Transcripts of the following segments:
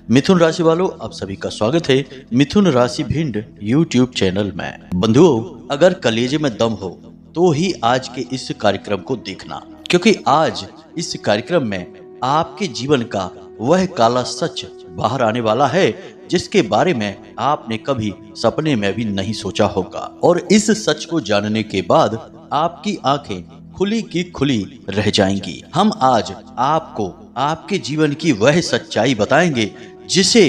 मिथुन राशि वालों, आप सभी का स्वागत है मिथुन राशि भिंड यूट्यूब चैनल में। बंधुओं, अगर कलेजे में दम हो तो ही आज के इस कार्यक्रम को देखना, क्योंकि आज इस कार्यक्रम में आपके जीवन का वह काला सच बाहर आने वाला है जिसके बारे में आपने कभी सपने में भी नहीं सोचा होगा। और इस सच को जानने के बाद आपकी आंखें खुली की खुली रह जाएंगी। हम आज आपको आपके जीवन की वह सच्चाई बताएंगे जिसे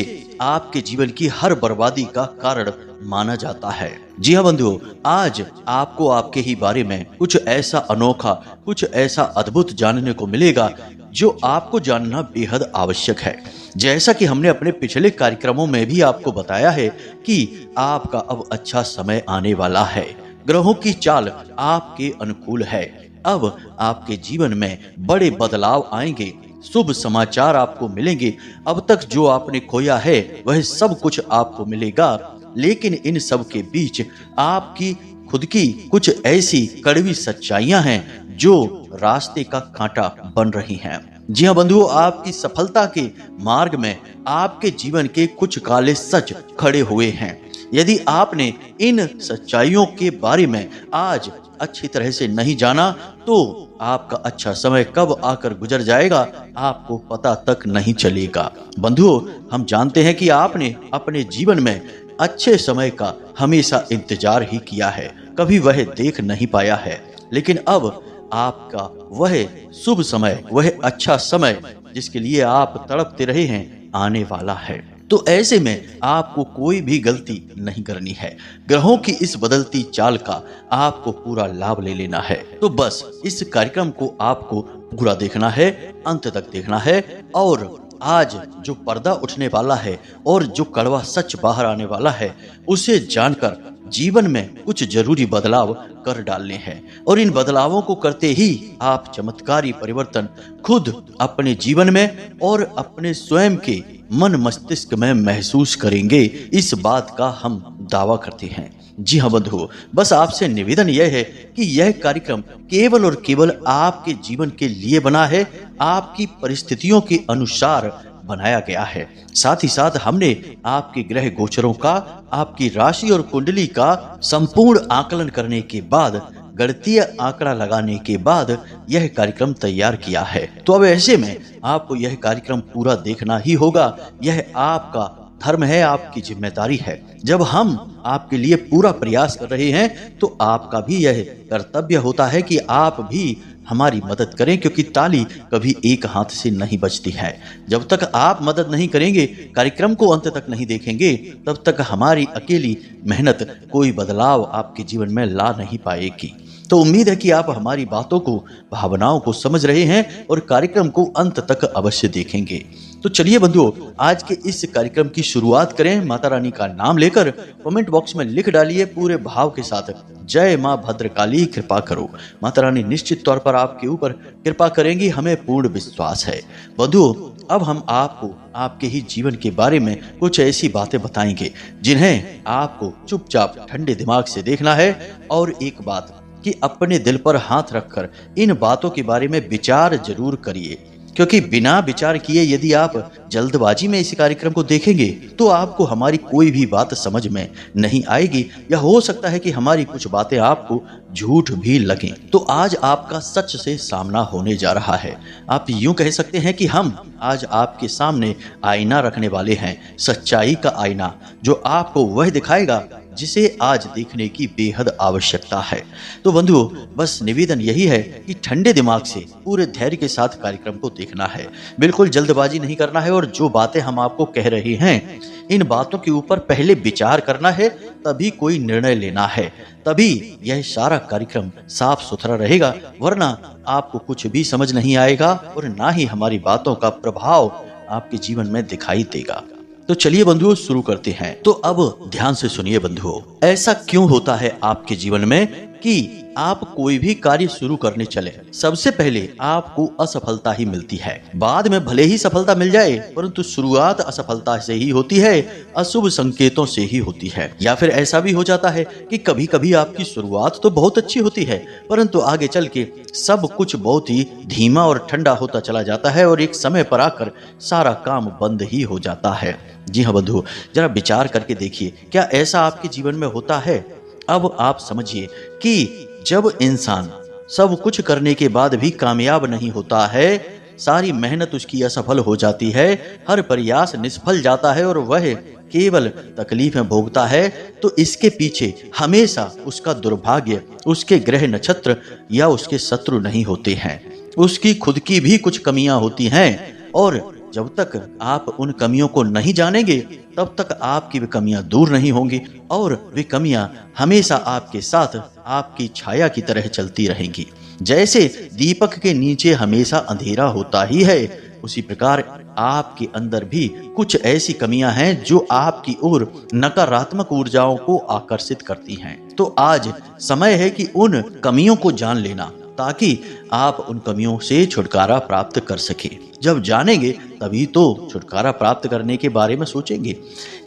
आपके जीवन की हर बर्बादी का कारण माना जाता है। जी हाँ बंधुओं, आज आपको आपके ही बारे में कुछ ऐसा अनोखा, कुछ ऐसा अद्भुत जानने को मिलेगा जो आपको जानना बेहद आवश्यक है। जैसा कि हमने अपने पिछले कार्यक्रमों में भी आपको बताया है कि आपका अब अच्छा समय आने वाला है। ग्रहों की चाल आपके अनुकूल है। अब आपके जीवन में बड़े बदलाव आएंगे, शुभ समाचार आपको मिलेंगे। अब तक जो आपने खोया है वह सब कुछ आपको मिलेगा, लेकिन इन सब के बीच आपकी खुद की कुछ ऐसी कड़वी सच्चाइयां हैं जो रास्ते का कांटा बन रही हैं। जी हाँ बंधुओं, आपकी सफलता के मार्ग में आपके जीवन के कुछ काले सच खड़े हुए हैं। यदि आपने इन सच्चाइयों के बारे में आज अच्छी तरह से नहीं जाना तो आपका अच्छा समय कब आकर गुजर जाएगा आपको पता तक नहीं चलेगा। बंधुओं, हम जानते हैं कि आपने अपने जीवन में अच्छे समय का हमेशा इंतजार ही किया है, कभी वह देख नहीं पाया है, लेकिन अब आपका वह शुभ समय, वह अच्छा समय जिसके लिए आप तड़पते रहे हैं, आने वाला है। तो ऐसे में आपको कोई भी गलती नहीं करनी है। ग्रहों की इस बदलती चाल का आपको पूरा लाभ ले लेना है। तो बस इस कार्यक्रम को आपको पूरा देखना है, अंत तक देखना है। और आज जो पर्दा उठने वाला है और जो कड़वा सच बाहर आने वाला है, उसे जानकर जीवन में कुछ जरूरी बदलाव कर डालने हैं। और इन बदलावों को करते ही आप चमत्कारी परिवर्तन खुद अपने जीवन में और अपने स्वयं के मन मस्तिष्क में महसूस करेंगे। इस बात का हम दावा करते हैं। जी हाँ बंधुओं, बस आपसे निवेदन यह है कि यह कार्यक्रम केवल और केवल आपके जीवन के लिए बना है, आपकी परिस्थितियों के अनुसार बनाया गया है। साथ ही साथ हमने आपके ग्रह गोचरों का, आपकी राशि और कुंडली का संपूर्ण आकलन करने के बाद, गणितीय आंकड़ा लगाने के बाद यह कार्यक्रम तैयार किया है। तो अब ऐसे में आपको यह कार्यक्रम पूरा देखना ही होगा। यह आपका धर्म है, आपकी जिम्मेदारी है। जब हम आपके लिए पूरा प्रयास कर रहे हैं तो आपका भी यह कर्तव्य होता है कि आप भी हमारी मदद करें, क्योंकि ताली कभी एक हाथ से नहीं बजती है। जब तक आप मदद नहीं करेंगे, कार्यक्रम को अंत तक नहीं देखेंगे, तब तक हमारी अकेली मेहनत कोई बदलाव आपके जीवन में ला नहीं पाएगी। तो उम्मीद है कि आप हमारी बातों को, भावनाओं को समझ रहे हैं और कार्यक्रम को अंत तक अवश्य देखेंगे। तो चलिए बंधुओं, आज के इस कार्यक्रम की शुरुआत करें। माता रानी का नाम लेकर कमेंट बॉक्स में लिख डालिए पूरे भाव के साथ, जय मां भद्रकाली कृपा करो। माता रानी निश्चित तौर पर आपके ऊपर कृपा करेंगी, हमें पूर्ण विश्वास है। बंधुओं, अब हम आपको आपके ही जीवन के बारे में कुछ ऐसी बातें बताएंगे जिन्हें आपको चुपचाप ठंडे दिमाग से देखना है। और एक बात कि अपने दिल पर हाथ रखकर इन बातों के बारे में विचार जरूर करिए, क्योंकि बिना विचार किए यदि आप जल्दबाजी में इस कार्यक्रम को देखेंगे तो आपको हमारी कोई भी बात समझ में नहीं आएगी, या हो सकता है कि हमारी कुछ बातें आपको झूठ भी लगें। तो आज आपका सच से सामना होने जा रहा है। आप यूं कह सकते हैं कि हम आज आपके सामने आईना रखने वाले हैं, सच्चाई का आईना, जो आपको वह दिखाएगा जिसे आज देखने की बेहद आवश्यकता है। तो बंधुओं, बस निवेदन यही है कि ठंडे दिमाग से पूरे धैर्य के साथ कार्यक्रम को देखना है, बिल्कुल जल्दबाजी नहीं करना है। और जो बातें हम आपको कह रहे हैं, इन बातों के ऊपर पहले विचार करना है, तभी कोई निर्णय लेना है, तभी यह सारा कार्यक्रम साफ सुथरा रहेगा। वरना आपको कुछ भी समझ नहीं आएगा और ना ही हमारी बातों का प्रभाव आपके जीवन में दिखाई देगा। तो चलिए बंधुओं, शुरू करते हैं। तो अब ध्यान से सुनिए बंधुओं, ऐसा क्यों होता है आपके जीवन में कि आप कोई भी कार्य शुरू करने चले, सबसे पहले आपको असफलता ही मिलती है। बाद में भले ही सफलता मिल जाए, परंतु शुरुआत असफलता से ही होती है, अशुभ संकेतों से ही होती है। या फिर ऐसा भी हो जाता है कि कभी कभी आपकी शुरुआत तो बहुत अच्छी होती है, परंतु आगे चल के सब कुछ बहुत ही धीमा और ठंडा होता चला जाता है और एक समय पर आकर सारा काम बंद ही हो जाता है। जी हाँ बंधु, जरा विचार करके देखिए, क्या ऐसा आपके जीवन में होता है? अब आप समझिए कि जब इंसान सब कुछ करने के बाद भी कामयाब नहीं होता है, सारी मेहनत उसकी असफल हो जाती है, हर प्रयास निष्फल जाता है और वह केवल तकलीफें भोगता है, तो इसके पीछे हमेशा उसका दुर्भाग्य, उसके ग्रह नक्षत्र या उसके शत्रु नहीं होते हैं। उसकी खुद की भी कुछ कमियां होती हैं और जब तक आप उन कमियों को नहीं जानेंगे तब तक आपकी वे कमियां दूर नहीं होंगी और वे कमियां हमेशा आपके साथ आपकी छाया की तरह चलती रहेंगी। जैसे दीपक के नीचे हमेशा अंधेरा होता ही है, उसी प्रकार आपके अंदर भी कुछ ऐसी कमियां हैं जो आपकी ओर नकारात्मक ऊर्जाओं को आकर्षित करती हैं। तो आज समय है कि उन कमियों को जान लेना, ताकि आप उन कमियों से छुटकारा प्राप्त कर सके। जब जानेंगे तभी तो छुटकारा प्राप्त करने के बारे में सोचेंगे।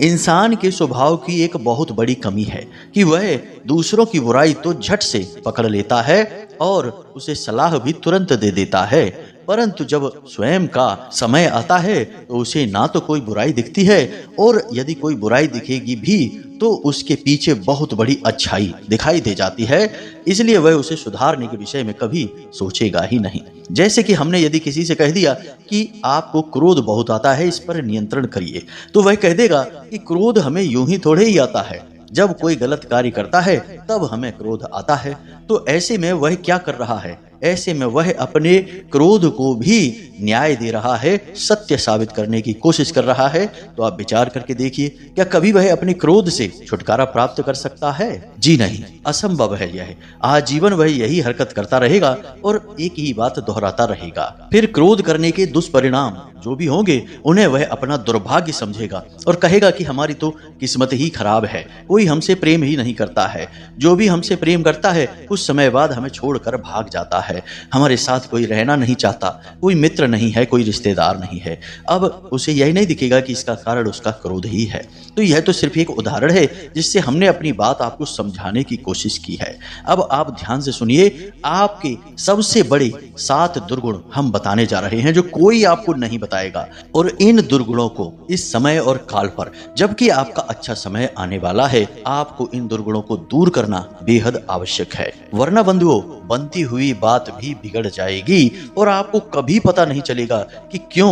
इंसान के स्वभाव की एक बहुत बड़ी कमी है कि वह दूसरों की बुराई तो झट से पकड़ लेता है और उसे सलाह भी तुरंत दे देता है, परंतु जब स्वयं का समय आता है तो उसे ना तो कोई बुराई दिखती है और यदि कोई बुराई दिखेगी भी तो उसके पीछे बहुत बड़ी अच्छाई दिखाई दे जाती है, इसलिए वह उसे सुधारने के विषय में कभी सोचेगा ही नहीं। जैसे कि हमने यदि किसी से कह दिया कि आपको क्रोध बहुत आता है, इस पर नियंत्रण करिए, तो वह कह देगा कि क्रोध हमें यूं ही थोड़े ही आता है, जब कोई गलत कार्य करता है तब हमें क्रोध आता है। तो ऐसे में वह क्या कर रहा है? ऐसे में वह अपने क्रोध को भी न्याय दे रहा है, सत्य साबित करने की कोशिश कर रहा है। तो आप विचार करके देखिए, क्या कभी वह अपने क्रोध से छुटकारा प्राप्त कर सकता है? जी नहीं, असंभव है यह। आजीवन वह यही हरकत करता रहेगा और एक ही बात दोहराता रहेगा। फिर क्रोध करने के दुष्परिणाम जो भी होंगे उन्हें वह अपना दुर्भाग्य समझेगा और कहेगा कि हमारी तो किस्मत ही खराब है, कोई हमसे प्रेम ही नहीं करता है, जो भी हमसे प्रेम करता है कुछ समय बाद हमें छोड़कर भाग जाता है, हमारे साथ कोई रहना नहीं चाहता, कोई मित्र नहीं है, कोई रिश्तेदार नहीं है। अब उसे यही नहीं दिखेगा कि इसका कारण उसका क्रोध ही है। तो यह तो सिर्फ एक उदाहरण है जिससे हमने अपनी बात आपको समझाने की कोशिश की है। अब आप ध्यान से सुनिए, आपके सबसे बड़े 7 दुर्गुण हम बताने जा रहे हैं जो कोई आपको नहीं बताएगा, और इन दुर्गुणों को इस समय और काल पर, जबकि आपका अच्छा समय आने वाला है, आपको इन दुर्गुणों को दूर करना बेहद आवश्यक है। वरना बंधुओं, बनती हुई बात भी बिगड़ जाएगी और आपको कभी पता नहीं चलेगा कि क्यों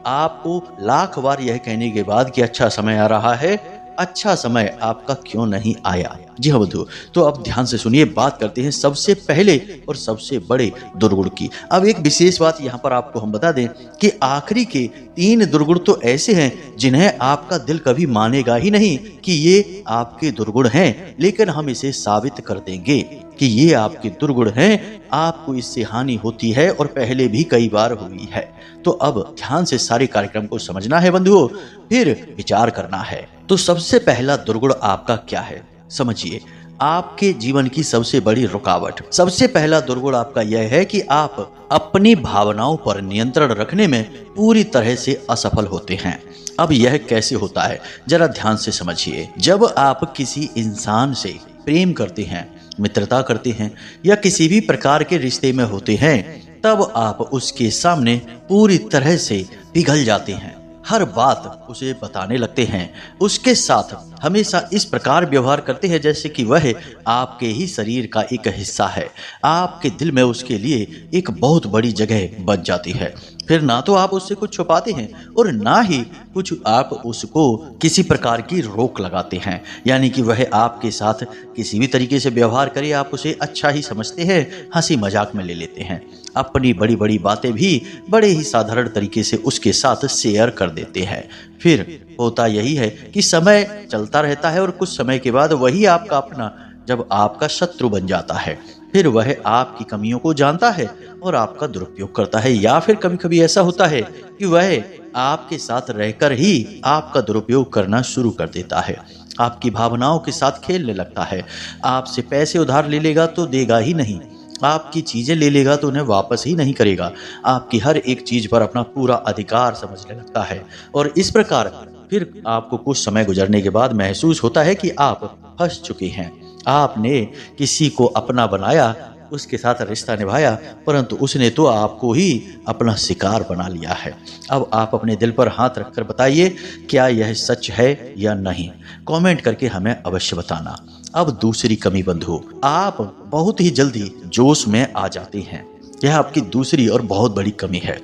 आपको लाख बार यह कहने के बाद कि अच्छा समय आ रहा है, अच्छा समय आपका क्यों नहीं आया। जी हाँ बंधु, तो अब ध्यान से सुनिए, बात करते हैं सबसे पहले और सबसे बड़े दुर्गुण की। अब एक विशेष बात यहाँ पर आपको हम बता दें कि आखिरी के 3 दुर्गुण तो ऐसे हैं जिन्हें आपका दिल कभी मानेगा ही नहीं कि ये आपके दुर्गुण हैं, लेकिन हम इसे साबित कर देंगे कि ये आपके दुर्गुण हैं। आपको इससे हानि होती है और पहले भी कई बार हुई है। तो अब ध्यान से सारे कार्यक्रम को समझना है बंधुओं, फिर विचार करना है। तो सबसे पहला दुर्गुण आपका क्या है, समझिए। आपके जीवन की सबसे बड़ी रुकावट, सबसे पहला दुर्गुण आपका यह है कि आप अपनी भावनाओं पर नियंत्रण रखने में पूरी तरह से असफल होते हैं। अब यह कैसे होता है, जरा ध्यान से समझिए। जब आप किसी इंसान से प्रेम करते हैं, मित्रता करते हैं या किसी भी प्रकार के रिश्ते में होते हैं, तब आप उसके सामने पूरी तरह से पिघल जाते हैं, हर बात उसे बताने लगते हैं, उसके साथ हमेशा इस प्रकार व्यवहार करते हैं जैसे कि वह आपके ही शरीर का एक हिस्सा है। आपके दिल में उसके लिए एक बहुत बड़ी जगह बच जाती है। फिर ना तो आप उससे कुछ छुपाते हैं और ना ही कुछ आप उसको किसी प्रकार की रोक लगाते हैं, यानी कि वह आपके साथ किसी भी तरीके से व्यवहार करे, आप उसे अच्छा ही समझते हैं, हंसी मजाक में ले लेते हैं, अपनी बड़ी बड़ी बातें भी बड़े ही साधारण तरीके से उसके साथ शेयर कर देते हैं। फिर होता यही है कि समय चलता रहता है और कुछ समय के बाद वही आपका अपना जब आपका शत्रु बन जाता है, फिर वह आपकी कमियों को जानता है और आपका दुरुपयोग करता है, या फिर कभी कभी ऐसा होता है कि वह आपके साथ रहकर ही आपका दुरुपयोग करना शुरू कर देता है। आपकी भावनाओं के साथ खेलने लगता है। आपसे पैसे उधार ले लेगा तो देगा ही नहीं, आपकी चीज़ें ले लेगा तो उन्हें वापस ही नहीं करेगा। आपकी हर एक चीज़ पर अपना पूरा अधिकार समझने लगता है और इस प्रकार फिर आपको कुछ समय गुजरने के बाद महसूस होता है कि आप फंस चुके हैं। आपने किसी को अपना बनाया, उसके साथ रिश्ता निभाया, परंतु उसने तो आपको ही अपना शिकार बना लिया है। अब आप अपने दिल पर हाथ रखकर बताइए, क्या यह सच है या नहीं? कमेंट करके हमें अवश्य बताना। अब दूसरी कमी बंधु, आप बहुत ही जल्दी जोश में आ जाते हैं। यह आपकी दूसरी और बहुत बड़ी कमी है।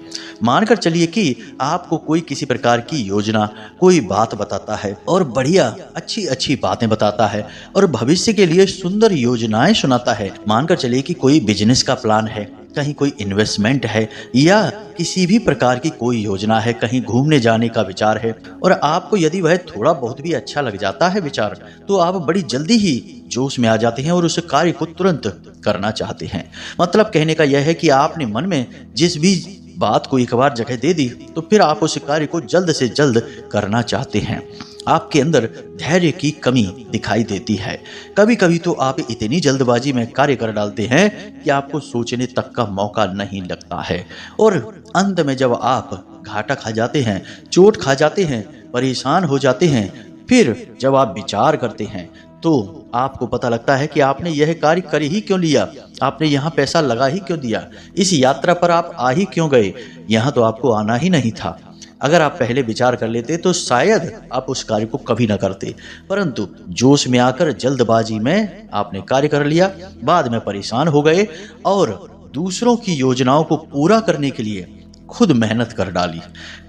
मानकर चलिए कि आपको कोई किसी प्रकार की योजना, कोई बात बताता है और बढ़िया अच्छी अच्छी बातें बताता है और भविष्य के लिए सुंदर योजनाएं सुनाता है। मानकर चलिए कि कोई बिजनेस का प्लान है, कहीं कोई इन्वेस्टमेंट है या किसी भी प्रकार की कोई योजना है, कहीं घूमने जाने का विचार है और आपको यदि वह थोड़ा बहुत भी अच्छा लग जाता है विचार, तो आप बड़ी जल्दी ही जोश में आ जाते हैं और उस कार्य को तुरंत करना चाहते हैं। मतलब कहने का यह है कि आपने मन में जिस भी बात को एक बार जगह दे दी तो फिर आप उस कार्य को जल्द से जल्द करना चाहते हैं। आपके अंदर धैर्य की कमी दिखाई देती है। कभी कभी तो आप इतनी जल्दबाजी में कार्य कर डालते हैं कि आपको सोचने तक का मौका नहीं लगता है और अंत में जब आप घाटा खा जाते हैं, चोट खा जाते हैं, परेशान हो जाते हैं, फिर जब आप विचार करते हैं तो आपको पता लगता है कि आपने यह कार्य कर ही क्यों लिया, आपने यहाँ पैसा लगा ही क्यों दिया, इस यात्रा पर आप आ ही क्यों गए, यहाँ तो आपको आना ही नहीं था। अगर आप पहले विचार कर लेते तो शायद आप उस कार्य को कभी ना करते, परंतु जोश में आकर जल्दबाजी में आपने कार्य कर लिया, बाद में परेशान हो गए और दूसरों की योजनाओं को पूरा करने के लिए खुद मेहनत कर डाली।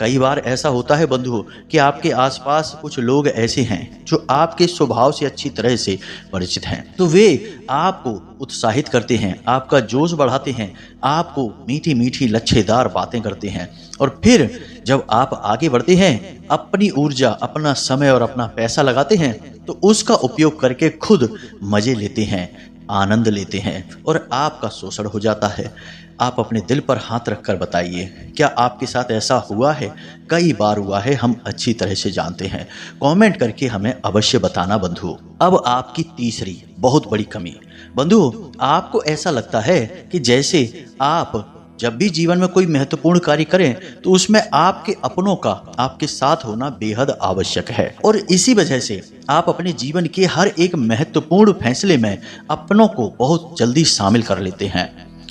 कई बार ऐसा होता है बंधुओं कि आपके आसपास कुछ लोग ऐसे हैं जो आपके स्वभाव से अच्छी तरह से परिचित हैं, तो वे आपको उत्साहित करते हैं, आपका जोश बढ़ाते हैं, आपको मीठी मीठी लच्छेदार बातें करते हैं और फिर जब आप आगे बढ़ते हैं, अपनी ऊर्जा, अपना समय और अपना पैसा लगाते हैं तो उसका उपयोग करके खुद मजे लेते हैं, आनंद लेते हैं और आपका शोषण हो जाता है। आप अपने दिल पर हाथ रखकर बताइए, क्या आपके साथ ऐसा हुआ है? कई बार हुआ है, हम अच्छी तरह से जानते हैं। कमेंट करके हमें अवश्य बताना बंधुओं। अब आपकी तीसरी बहुत बड़ी कमी बंधुओं, आपको ऐसा लगता है कि जैसे आप जब भी जीवन में कोई महत्वपूर्ण कार्य करें तो उसमें आपके अपनों का आपके साथ होना बेहद आवश्यक है और इसी वजह से आप अपने जीवन के हर एक महत्वपूर्ण फैसले में अपनों को बहुत जल्दी शामिल कर लेते हैं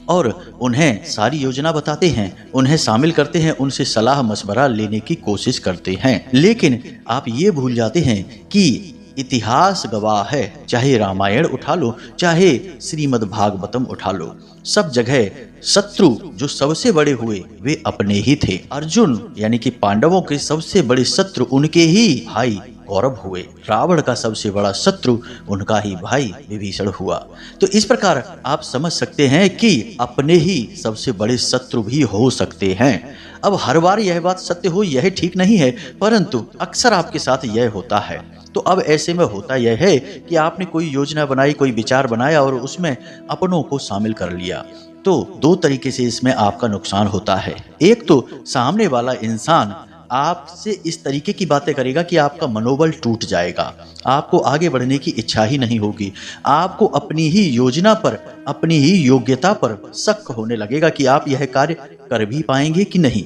और उन्हें सारी योजना बताते हैं, उन्हें शामिल करते हैं, उनसे सलाह मशवरा लेने की कोशिश करते हैं। लेकिन आप ये भूल जाते हैं कि इतिहास गवाह है, चाहे रामायण उठा लो, चाहे श्रीमद् भागवतम उठा लो, सब जगह शत्रु जो सबसे बड़े हुए वे अपने ही थे। अर्जुन यानी कि पांडवों के सबसे बड़े शत्रु उनके ही भाई कौरव हुए। रावण का सबसे बड़ा शत्रु उनका ही भाई विभीषण हुआ। तो इस प्रकार आप समझ सकते हैं कि अपने ही सबसे बड़े शत्रु भी हो सकते हैं। अब हर बार यह बात सत्य हो यह ठीक नहीं है, परंतु अक्सर आपके साथ यह होता है। तो अब ऐसे में होता यह है कि आपने कोई योजना बनाई, कोई विचार बनाया और उसमें अपनों को शामिल कर लिया। तो दो तरीके से इसमें आपका नुकसान होता है। एक तो सामने वाला इंसान आपसे इस तरीके की बातें करेगा कि आपका मनोबल टूट जाएगा, आपको आगे बढ़ने की इच्छा ही नहीं होगी, आपको अपनी ही योजना पर, अपनी ही योग्यता पर शक होने लगेगा कि आप यह कार्य कर भी पाएंगे कि नहीं,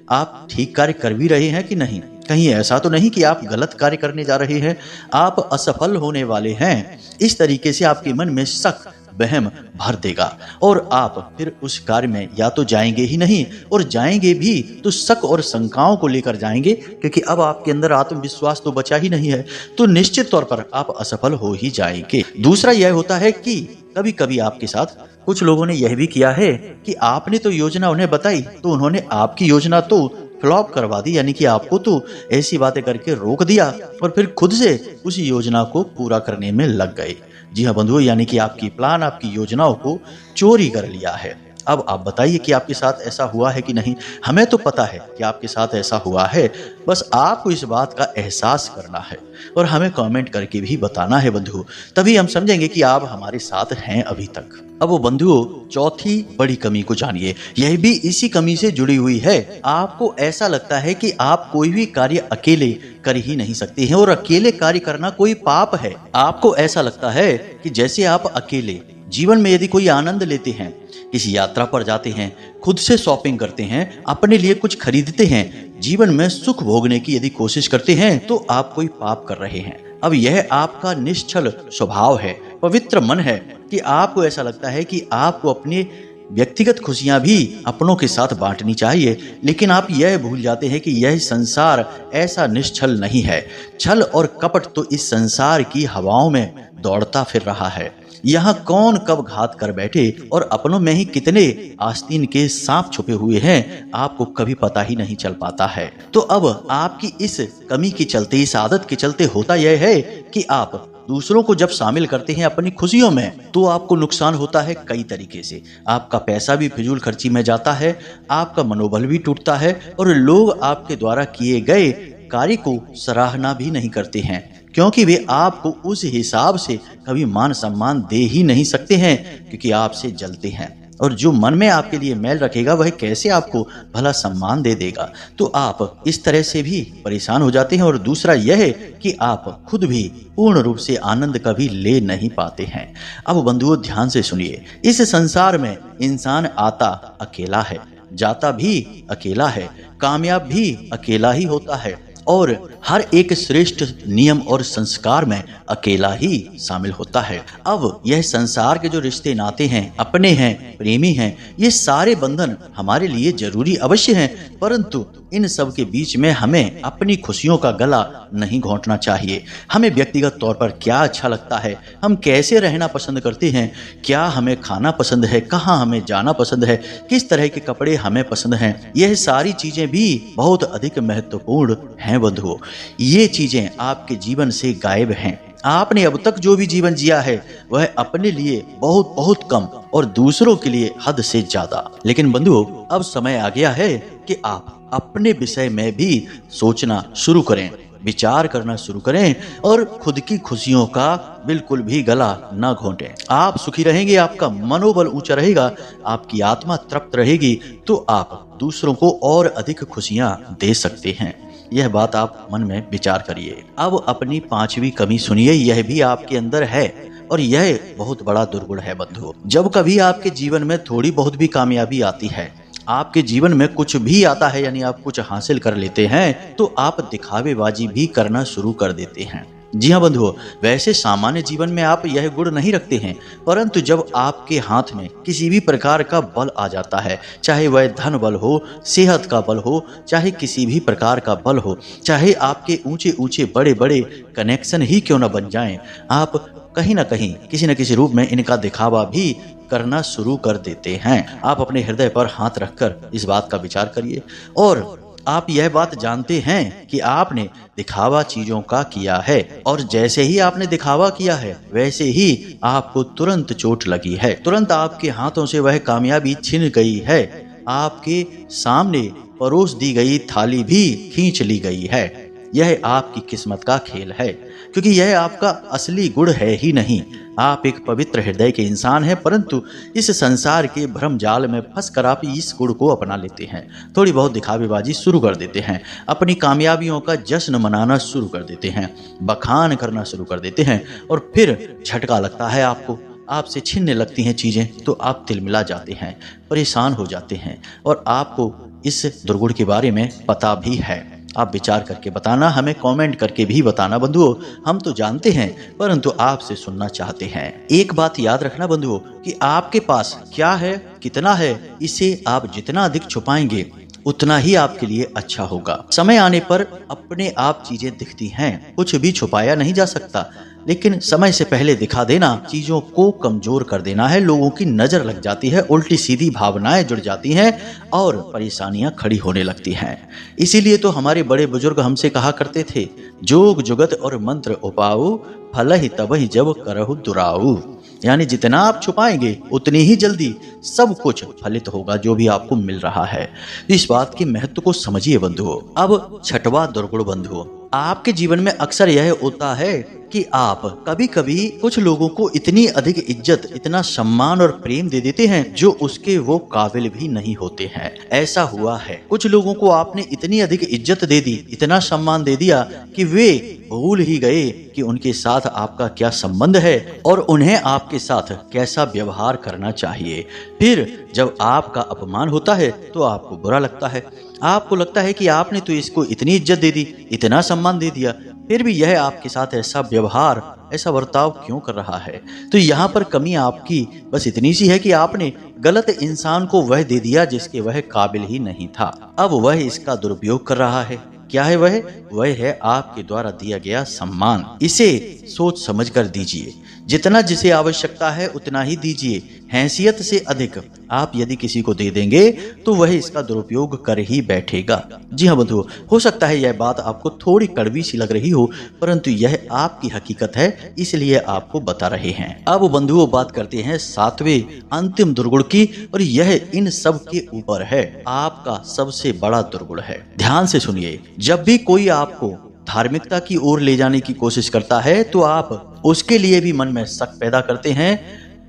आप ठीक कार्य कर भी रहे हैं कि नहीं, कहीं ऐसा तो नहीं कि आप गलत कार्य करने जा रहे हैं, आप असफल होने वाले हैं। इस तरीके से आपके मन में शक, वहम भर देगा और आप फिर उस कार्य में या तो जाएंगे ही नहीं और जाएंगे भी तो शक और शंकाओं को लेकर जाएंगे, क्योंकि अब आपके अंदर आत्मविश्वास तो बचा ही नहीं है, तो निश्चित तौर पर आप असफल हो ही जाएंगे। दूसरा यह होता है कि कभी कभी आपके साथ कुछ लोगों ने यह भी किया है कि आपने तो योजना उन्हें बताई तो उन्होंने आपकी योजना तो फ्लॉप करवा दी, यानी कि आपको तो ऐसी बातें करके रोक दिया और फिर खुद से उस योजना को पूरा करने में लग गए। जी हाँ बंधुओं, यानी कि आपकी प्लान, आपकी योजनाओं को चोरी कर लिया है। अब आप बताइए कि आपके साथ ऐसा हुआ है कि नहीं। हमें तो पता है कि आपके साथ ऐसा हुआ है, बस आपको इस बात का एहसास करना है और हमें कमेंट करके भी बताना है बंधुओं, तभी हम समझेंगे कि आप हमारे साथ हैं अभी तक। अब वो बंधुओं, चौथी बड़ी कमी को जानिए, यह भी इसी कमी से जुड़ी हुई है। आपको ऐसा लगता है कि आप कोई भी कार्य अकेले कर ही नहीं सकते हैं और अकेले कार्य करना कोई पाप है। आपको ऐसा लगता है कि जैसे आप अकेले जीवन में यदि कोई आनंद लेते हैं, किसी यात्रा पर जाते हैं, खुद से शॉपिंग करते हैं, अपने लिए कुछ खरीदते हैं, जीवन में सुख भोगने की यदि कोशिश करते हैं, तो आप कोई पाप कर रहे हैं। अब यह आपका निश्चल स्वभाव है, पवित्र मन है कि आपको ऐसा लगता है कि आपको अपनी व्यक्तिगत खुशियां भी अपनों के साथ बांटनी चाहिए, लेकिन आप यह भूल जाते हैं कि यह संसार ऐसा निश्चल नहीं है। छल और कपट तो इस संसार की हवाओं में दौड़ता फिर रहा है। यहाँ कौन कब घात कर बैठे और अपनों में ही कितने आस्तीन के सांप छुपे हुए हैं, आपको कभी पता ही नहीं चल पाता है। तो अब आपकी इस कमी के चलते, इस आदत के चलते होता यह है कि आप दूसरों को जब शामिल करते हैं अपनी खुशियों में, तो आपको नुकसान होता है कई तरीके से। आपका पैसा भी फिजूल खर्ची में जाता है, आपका मनोबल भी टूटता है और लोग आपके द्वारा किए गए कार्य को सराहना भी नहीं करते हैं, क्योंकि वे आपको उस हिसाब से कभी मान सम्मान दे ही नहीं सकते हैं, क्योंकि आपसे जलते हैं। और जो मन में आपके लिए मैल रखेगा वह कैसे आपको भला सम्मान दे देगा। तो आप इस तरह से भी परेशान हो जाते हैं। और दूसरा यह है कि आप खुद भी पूर्ण रूप से आनंद कभी ले नहीं पाते हैं। अब बंधुओं, ध्यान से सुनिए, इस संसार में इंसान आता अकेला है, जाता भी अकेला है, कामयाब भी अकेला ही होता है और हर एक श्रेष्ठ नियम और संस्कार में अकेला ही शामिल होता है। अब यह संसार के जो रिश्ते नाते हैं, अपने हैं, प्रेमी हैं, ये सारे बंधन हमारे लिए जरूरी अवश्य हैं, परंतु इन सब के बीच में हमें अपनी खुशियों का गला नहीं घोंटना चाहिए। हमें व्यक्तिगत तौर पर क्या अच्छा लगता है, हम कैसे रहना पसंद करते हैं, क्या हमें खाना पसंद है, कहाँ हमें जाना पसंद है, किस तरह के कपड़े हमें पसंद हैं, यह सारी चीजें भी बहुत अधिक महत्वपूर्ण हैं बंधुओं। ये चीजें आपके जीवन से गायब हैं। आपने अब तक जो भी जीवन जिया है वह अपने लिए बहुत बहुत कम और दूसरों के लिए हद से ज्यादा। लेकिन बंधुओं, अब समय आ गया है कि आप अपने विषय में भी सोचना शुरू करें, विचार करना शुरू करें और खुद की खुशियों का बिल्कुल भी गला न घोंटें। आप सुखी रहेंगे, आपका मनोबल ऊंचा रहेगा, आपकी आत्मा तृप्त रहेगी, तो आप दूसरों को और अधिक खुशियां दे सकते हैं। यह बात आप मन में विचार करिए। अब अपनी पांचवी कमी सुनिए, यह भी आपके अंदर है और यह बहुत बड़ा दुर्गुण है बंधुओं। जब कभी आपके जीवन में थोड़ी बहुत भी कामयाबी आती है, आपके जीवन में कुछ भी आता है, यानी आप कुछ हासिल कर लेते हैं, तो आप दिखावेबाजी भी करना शुरू कर देते हैं। जी हाँ बंधुओं, वैसे सामान्य जीवन में आप यह गुण नहीं रखते हैं, परंतु जब आपके हाथ में किसी भी प्रकार का बल आ जाता है, चाहे वह धन बल हो, सेहत का बल हो, चाहे किसी भी प्रकार का बल हो, चाहे आपके ऊंचे ऊंचे बड़े बड़े कनेक्शन ही क्यों न बन जाएं, आप कहीं ना कहीं किसी न किसी रूप में इनका दिखावा भी करना शुरू कर देते हैं। आप अपने हृदय पर हाथ रखकर इस बात का विचार करिए और आप यह बात जानते हैं कि आपने दिखावा चीजों का किया है और जैसे ही आपने दिखावा किया है वैसे ही आपको तुरंत चोट लगी है, तुरंत आपके हाथों से वह कामयाबी छिन गई है, आपके सामने परोस दी गई थाली भी खींच ली गई है। यह आपकी किस्मत का खेल है, क्योंकि यह आपका असली गुण है ही नहीं। आप एक पवित्र हृदय के इंसान हैं, परंतु इस संसार के भ्रम जाल में फंसकर आप इस गुण को अपना लेते हैं। थोड़ी बहुत दिखावेबाजी शुरू कर देते हैं, अपनी कामयाबियों का जश्न मनाना शुरू कर देते हैं, बखान करना शुरू कर देते हैं और फिर झटका लगता है आपको, आपसे छीनने लगती हैं चीज़ें, तो आप तिलमिला जाते हैं, परेशान हो जाते हैं और आपको इस दुर्गुण के बारे में पता भी है। आप विचार करके बताना, हमें कमेंट करके भी बताना बंधुओं। हम तो जानते हैं, परंतु आपसे सुनना चाहते हैं। एक बात याद रखना बंधुओं कि आपके पास क्या है, कितना है, इसे आप जितना अधिक छुपाएंगे उतना ही आपके लिए अच्छा होगा। समय आने पर अपने आप चीजें दिखती हैं, कुछ भी छुपाया नहीं जा सकता, लेकिन समय से पहले दिखा देना चीजों को कमजोर कर देना है। लोगों की नजर लग जाती है, उल्टी सीधी भावनाएं जुड़ जाती हैं और परेशानियां खड़ी होने लगती हैं। इसीलिए तो हमारे बड़े बुजुर्ग हमसे कहा करते थे, जोग जुगत और मंत्र उपाऊ, फल ही तबहि जब करहु दुराऊ। यानी जितना आप छुपाएंगे उतनी ही जल्दी सब कुछ फलित होगा जो भी आपको मिल रहा है। इस बात के महत्व को समझिए बंधुओं। अब छठवां दुर्गुण बंधुओं, आपके जीवन में अक्सर यह होता है कि आप कभी कभी कुछ लोगों को इतनी अधिक इज्जत, इतना सम्मान और प्रेम दे देते हैं जो उसके वो काबिल भी नहीं होते हैं। ऐसा हुआ है, कुछ लोगों को आपने इतनी अधिक इज्जत दे दी, इतना सम्मान दे दिया कि वे भूल ही गए कि उनके साथ आपका क्या संबंध है और उन्हें आपके साथ कैसा व्यवहार करना चाहिए। फिर जब आपका अपमान होता है तो आपको बुरा लगता है। आपको लगता है कि आपने तो इसको इतनी इज्जत दे दी, इतना सम्मान दे दिया, फिर भी यह आपके साथ ऐसा व्यवहार, ऐसा बर्ताव क्यों कर रहा है। तो यहाँ पर कमी आपकी बस इतनी सी है कि आपने गलत इंसान को वह दे दिया जिसके वह काबिल ही नहीं था। अब वह इसका दुरुपयोग कर रहा है। क्या है वह? वह है आपके द्वारा दिया गया सम्मान। इसे सोच समझ कर दीजिए। जितना जिसे आवश्यकता है उतना ही दीजिए। हैसियत से अधिक आप यदि किसी को दे देंगे तो वह इसका दुरुपयोग कर ही बैठेगा। जी हाँ बंधुओं, हो सकता है यह बात आपको थोड़ी कड़वी सी लग रही हो, परंतु यह आपकी हकीकत है, इसलिए आपको बता रहे हैं। अब बंधुओं बात करते हैं सातवें अंतिम दुर्गुण की, और यह इन सब के ऊपर है, आपका सबसे बड़ा दुर्गुण है। ध्यान से सुनिए। जब भी कोई आपको धार्मिकता की ओर ले जाने की कोशिश करता है तो आप उसके लिए भी मन में शक पैदा करते हैं,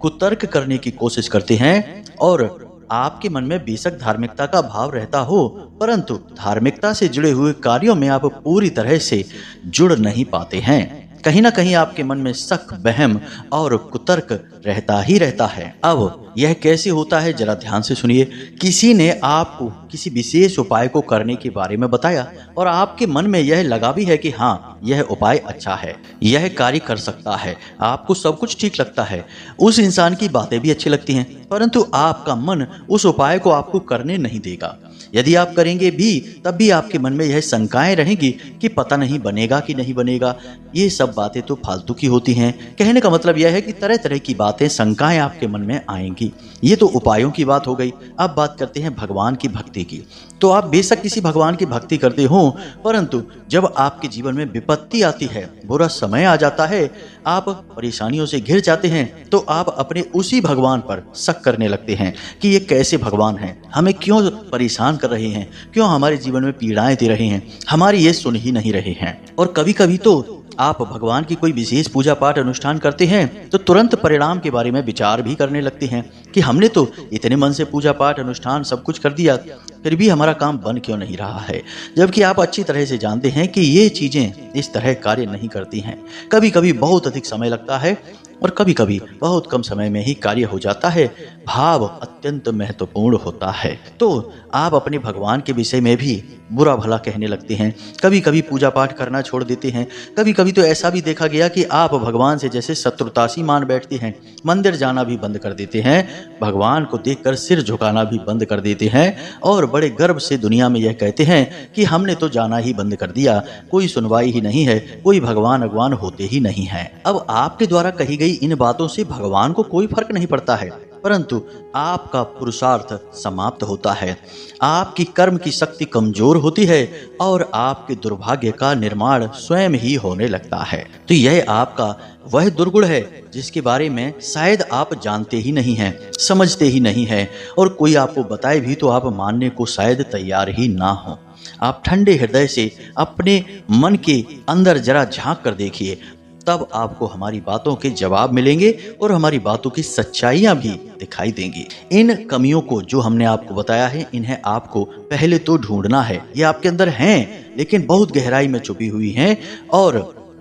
कुतर्क करने की कोशिश करते हैं, और आपके मन में बेशक धार्मिकता का भाव रहता हो, परंतु धार्मिकता से जुड़े हुए कार्यों में आप पूरी तरह से जुड़ नहीं पाते हैं। कहीं ना कहीं आपके मन में शक, बहम और कुतर्क रहता ही रहता है। अब यह कैसे होता है जरा ध्यान से सुनिए। किसी ने आपको किसी विशेष उपाय को करने के बारे में बताया और आपके मन में यह लगा भी है कि हाँ यह उपाय अच्छा है, यह कार्य कर सकता है, आपको सब कुछ ठीक लगता है, उस इंसान की बातें भी अच्छी लगती हैं, परंतु आपका मन उस उपाय को आपको करने नहीं देगा। यदि आप करेंगे भी तब भी आपके मन में यह शंकाएं रहेंगी कि पता नहीं बनेगा कि नहीं बनेगा। ये सब बातें तो फालतू की होती हैं। कहने का मतलब यह है कि तरह तरह की बातें, शंकाएं आपके मन में आएंगी। ये तो उपायों की बात हो गई। अब बात करते हैं भगवान की भक्ति की। तो आप बेशक किसी भगवान की भक्ति करते हो, परंतु जब आपके जीवन में विपत्ति आती है, बुरा समय आ जाता है, आप परेशानियों से घिर जाते हैं, तो आप अपने उसी भगवान पर शक करने लगते हैं कि ये कैसे भगवान हैं, हमें क्यों परेशान कर रहे हैं, क्यों हमारे जीवन में पीड़ाएं दे रहे हैं, हमारी ये सुन ही नहीं रहे हैं। और कभी कभी तो आप भगवान की कोई विशेष पूजा पाठ अनुष्ठान करते हैं तो तुरंत परिणाम के बारे में विचार भी करने लगते हैं कि हमने तो इतने मन से पूजा पाठ अनुष्ठान सब कुछ कर दिया, फिर भी हमारा काम बन क्यों नहीं रहा है। जबकि आप अच्छी तरह से जानते हैं कि ये चीजें इस तरह कार्य नहीं करती हैं। कभी कभी बहुत अधिक समय लगता है और कभी कभी बहुत कम समय में ही कार्य हो जाता है। भाव अत्यंत महत्वपूर्ण होता है। तो आप अपने भगवान के विषय में भी बुरा भला कहने लगते हैं, कभी कभी पूजा पाठ करना छोड़ देते हैं। कभी कभी तो ऐसा भी देखा गया कि आप भगवान से जैसे शत्रुतासी मान बैठते हैं, मंदिर जाना भी बंद कर देते हैं, भगवान को देखकर सिर झुकाना भी बंद कर देते हैं और बड़े गर्व से दुनिया में यह कहते हैं कि हमने तो जाना ही बंद कर दिया, कोई सुनवाई ही नहीं है, कोई भगवान अगवान होते ही नहीं है। अब आपके द्वारा कही गई इन बातों से भगवान को कोई फर्क नहीं पड़ता है, परंतु आपका पुरुषार्थ समाप्त होता है, आपकी कर्म की शक्ति कमजोर होती है और आपके दुर्भाग्य का निर्माण स्वयं ही होने लगता है। तो यह आपका वह दुर्गुण है जिसके बारे में शायद आप जानते ही नहीं हैं, समझते ही नहीं हैं, और कोई आपको बताए भी तो आप मानने को शायद तैयार ही ना हो। आप ठंडे हृदय से अपने मन के अंदर जरा झांक कर देखिए, तब आपको हमारी बातों के जवाब मिलेंगे और हमारी बातों की सच्चाइयां भी दिखाई देंगी। इन कमियों को जो हमने आपको बताया है, इन्हें आपको पहले तो ढूंढना है। ये आपके अंदर हैं, लेकिन बहुत गहराई में छुपी हुई हैं और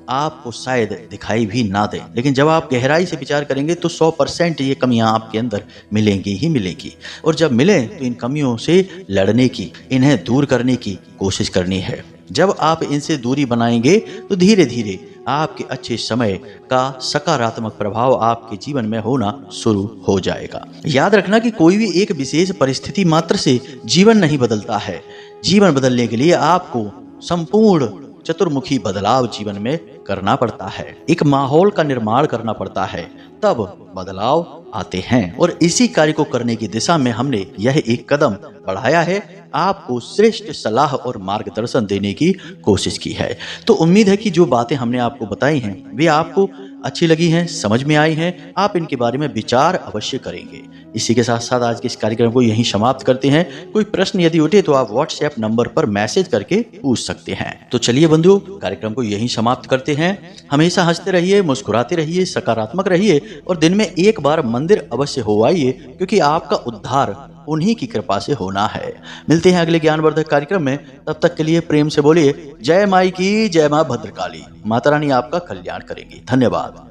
आपको शायद दिखाई भी ना दे, लेकिन जब आप गहराई से विचार करेंगे तो 100% ये कमियां आपके अंदर मिलेंगी ही मिलेंगी। और जब मिले तो इन कमियों से लड़ने की, इन्हें दूर करने की कोशिश करनी है। जब आप इनसे दूरी बनाएंगे तो धीरे धीरे आपके अच्छे समय का सकारात्मक प्रभाव आपके जीवन में होना शुरू हो जाएगा। याद रखना कि कोई भी एक विशेष परिस्थिति मात्र से जीवन नहीं बदलता है। जीवन बदलने के लिए आपको संपूर्ण चतुर्मुखी बदलाव जीवन में करना पड़ता है, एक माहौल का निर्माण करना पड़ता है, तब बदलाव आते हैं। और इसी कार्य को करने की दिशा में हमने यह एक कदम बढ़ाया है, आपको श्रेष्ठ सलाह और मार्गदर्शन देने की कोशिश की है। तो उम्मीद है कि जो बातें हमने आपको बताई हैं वे आपको अच्छी लगी हैं, समझ में आई हैं, आप इनके बारे में विचार अवश्य करेंगे। इसी के साथ साथ आज के इस कार्यक्रम को यहीं समाप्त करते हैं। कोई प्रश्न यदि उठे तो आप व्हाट्सएप नंबर पर मैसेज करके पूछ सकते हैं। तो चलिए बंधुओं, कार्यक्रम को यहीं समाप्त करते हैं। हमेशा हंसते रहिए, मुस्कुराते रहिए, सकारात्मक रहिए और दिन में एक बार मंदिर अवश्य हो आइए, क्योंकि आपका उद्धार उन्हीं की कृपा से होना है। मिलते हैं अगले ज्ञानवर्धक कार्यक्रम में, तब तक के लिए प्रेम से बोलिए जय माई की, जय मां भद्रकाली। माता रानी आपका कल्याण करेंगी। धन्यवाद।